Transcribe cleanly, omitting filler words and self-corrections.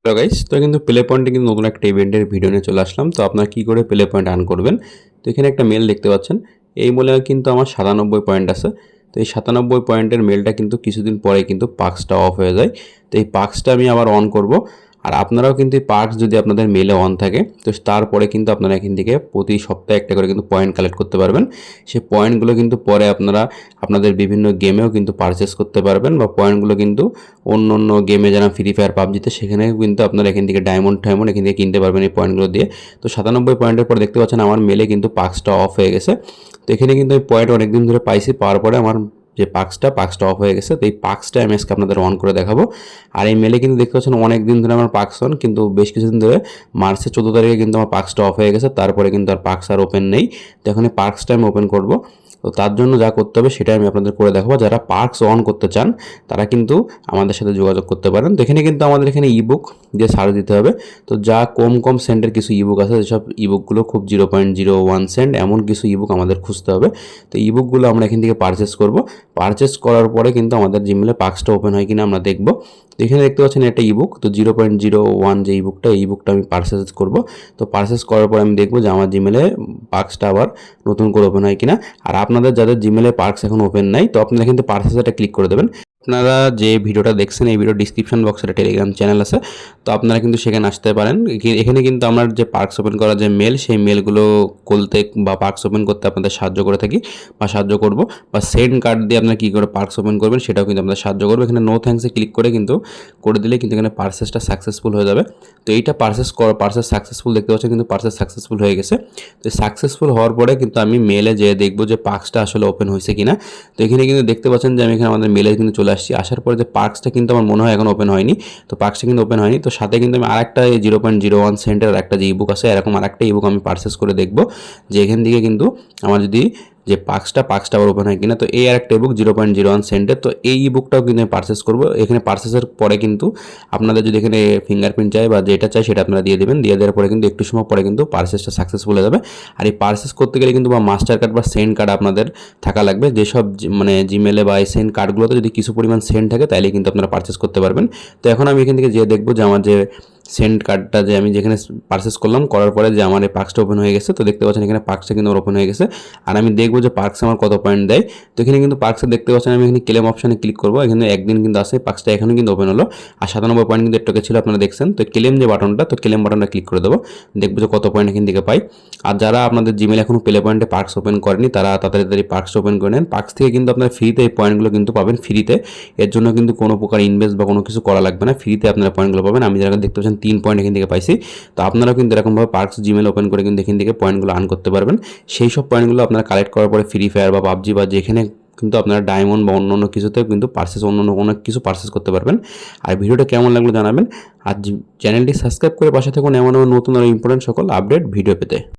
Hello guys, তো কিন্তু play পয়েন্টে কিন্তু নতুন একটা ইভেন্টের ভিডিও নিয়ে চলে আসলাম। তো আপনারা কি করে প্লে পয়েন্ট আর্ন করবেন। তো এখানে একটা মেল দেখতে পাচ্ছেন। এই মেলে কিন্তু আমার 97 পয়েন্ট আছে। তো এই 97 পয়েন্টের মেলটা কিন্তু কিছুদিন পরে কিন্তু পার্কসটা অফ হয়ে যায়। তো এই পার্কসটা আমি আবার অন করব। আর আপনারাও কিন্তু এই পার্কস যদি আপনাদের মেলে অন থাকে, তো তারপরে কিন্তু আপনারা এখান থেকে প্রতি সপ্তাহে একটা করে কিন্তু পয়েন্ট কালেক্ট করতে পারবেন। সেই পয়েন্টগুলো কিন্তু পরে আপনারা আপনাদের বিভিন্ন গেমেও কিন্তু পারচেস করতে পারবেন, বা পয়েন্টগুলো কিন্তু অন্য অন্য গেমে যারা ফ্রি ফায়ার পাবজিতে, সেখানে কিন্তু আপনারা এখান থেকে ডায়মন্ড এখান থেকে কিনতে পারবেন এই পয়েন্টগুলো দিয়ে। তো 97 পয়েন্টের পর দেখতে পাচ্ছেন আমার মেলে কিন্তু পার্কসটা অফ হয়ে গেছে। তো এখানে কিন্তু আমি পয়েন্ট অনেকদিন ধরে পাইছি, পাওয়ার পরে আমার যে পার্কসটা অফ হয়ে গেছে। তো এই পার্কসটা আমি আজকে আপনাদের অন করে দেখাবো। আর এই মেলে কিন্তু দেখতে পাচ্ছেন অনেক দিন ধরে আমার পার্কস অন, কিন্তু বেশ কিছুদিন ধরে মার্চের 14 তারিখে কিন্তু আমার পার্কসটা অফ হয়ে গেছে। তারপরে কিন্তু আর পার্কস আর ওপেন নেই। তো এখন এই পার্কসটা আমি ওপেন করবো। তো তার জন্য যা করতে হবে সেটা আমি আপনাদের করে দেখাবো। যারা পার্কস অন করতে চান তারা কিন্তু আমাদের সাথে যোগাযোগ করতে পারেন। তো এখানে কিন্তু আমাদের এখানে ইবুক দিয়ে সার্চ দিতে হবে। তো যা কম সেন্টের কিছু ইবুক আছে, যেসব ইবুকগুলো খুব 0.01 সেন্ট এমন কিছু ইবুক আমাদের খুঁজতে হবে। তো ইবুকগুলো আমরা এখান থেকে পারচেস করব। পারচেস করার পরে কিন্তু আমাদের জিমেলে পার্কসটা ওপেন হয় কিনা আমরা দেখব। তো এখানে দেখতে পাচ্ছেন একটা ইবুক, তো 0.01 যে ইবুকটা, এই ইবুকটা আমি পারচেস করব। তো পারচেস করার পর আমি দেখব যে আমার জিমেলে পার্কসটা আবার নতুন করে ওপেন হয় কিনা। আর আপনাদের যাদের জিমেলে পার্কস এখন ওপেন নাই, তো আপনারা কিন্তু পারচেসটা ক্লিক করে দেবেন। আপনারা যে ভিডিওটা দেখছেন এই ভিডিও ডিসক্রিপশন বক্সে একটা টেলিগ্রাম চ্যানেল আছে। তো আপনারা কিন্তু সেখানে আসতে পারেন। এখানে কিন্তু আমার যে পার্কস ওপেন করার যে মেল, সেই মেলগুলো খুলতে বা পার্কস ওপেন করতে আপনাদের সাহায্য করে থাকি বা সাহায্য করব। বা সেন্ড কার্ড দিয়ে আপনারা কী করে পার্কস ওপেন করবেন সেটাও কিন্তু আপনাদের সাহায্য করবে। এখানে নো থ্যাঙ্কসে ক্লিক করে কিন্তু করে দিলে কিন্তু এখানে পার্সেসটা সাকসেসফুল হয়ে যাবে। তো এইটা পার্সেস সাকসেসফুল দেখতে পাচ্ছেন, কিন্তু পার্সেস সাকসেসফুল হয়ে গেছে। তো সাকসেসফুল হওয়ার পরে কিন্তু আমি মেলে যেয়ে দেখবো যে পার্কসটা আসলে ওপেন হয়েছে কিনা। তো এখানে কিন্তু দেখতে পাচ্ছেন যে আমি এখানে আমাদের মেলে কিন্তু চলে আসছি। আসার পরে যে পার্কসটা কিন্তু আমার মনে হয় এখন ওপেন হয়নি। তো পার্কসটা কিন্তু ওপেন হয়নি। তো সাথে কিন্তু আমি আরেকটা 0.01 সেন্টের একটা যে ইবুক আছে, এরকম আরেকটা ইবুক আমি পারচেস করে দেখবো যে এখান থেকে কিন্তু আমার যদি যে পার্কসটা আবার ওপেন হয় কিনা। তো এই আরেকটা ইবুক 0.01 সেন্টের, তো এই ইবুকটাও কিন্তু আমি পারচেস করবো। এখানে পারচেসের পরে কিন্তু আপনাদের যদি এখানে ফিঙ্গারপ্রিন্ট চাই বা যেটা চাই সেটা আপনারা দিয়ে দেবেন। দিয়ে দেওয়ার পরে কিন্তু একটু সময় পরে কিন্তু পারচেসটা সাকসেসফুল হয়ে যাবে। আর এই পারচেস করতে গেলে কিন্তু বা মাস্টার কার্ড বা সেন্ড কার্ড আপনাদের থাকা লাগবে। যেসব মানে জিমেলে বা এই সেন্ড কার্ডগুলোতে যদি কিছু পরিমাণ সেন্ড থাকে তাহলে কিন্তু আপনারা পারচেস করতে পারবেন। তো এখন আমি এখান থেকে যেয়ে দেখবো যে আমার যে সেন্ড কার্ডটা যে আমি যেখানে পারচেস করলাম, করার পরে যে আমার এই পার্কসটা ওপেন হয়ে গেছে। তো দেখতে পাচ্ছেন এখানে পার্কসটা কিন্তু ওপেন হয়ে গেছে। আর আমি দেখবো যে পার্কসে আমার কত পয়েন্ট দেয়। তো এখানে কিন্তু পার্কসে দেখতে পাচ্ছেন আমি এখানে ক্লেম অপশানে ক্লিক করবো। এখানে একদিন কিন্তু আছে, পার্কসটা এখানে কিন্তু ওপেন হলো। আর 97 পয়েন্ট কিন্তু একটু ছিল আপনারা দেখছেন। তো ক্লেম যে বাটনটা, তো ক্লেম বাটনটা ক্লিক করে দেবো। দেখবো যে কত পয়েন্ট এখান থেকে পাই। আর যারা আপনাদের জিমেল এখনো প্লে পয়েন্টে পার্কস ওপেন করেনি তারা তাড়াতাড়ি পার্কস ওপেন করে নেন। পার্কস থেকে কিন্তু আপনারা ফ্রিতে এই পয়েন্টগুলো কিন্তু পাবেন ফ্রিতে। এর জন্য কিন্তু কোনো প্রকার ইনভেস্ট বা কোনো কিছু করা লাগবে না, ফ্রিতে আপনারা পয়েন্টগুলো পাবেন। আমি যারা দেখতে পাচ্ছেন 3 পয়েন্ট এখান থেকে পাইছি। তো আপনারাও কিন্তু এরকমভাবে পার্কস জিমেল ওপেন করে কিন্তু এখান থেকে পয়েন্টগুলো আর্ন করতে পারবেন। সেই সব পয়েন্টগুলো আপনারা কালেক্ট করার পরে ফ্রি ফায়ার বা পাবজি বা যেখানে কিন্তু আপনারা ডায়মন্ড বা অন্য কিছুতেও কিন্তু অন্য অনেক কিছু পারচেস করতে পারবেন। আর ভিডিওটা কেমন লাগলো জানাবেন। আর চ্যানেলটি সাবস্ক্রাইব করে পাশে থাকুন এমন নতুন আর ইম্পর্টেন্ট সকল আপডেট ভিডিও পেতে।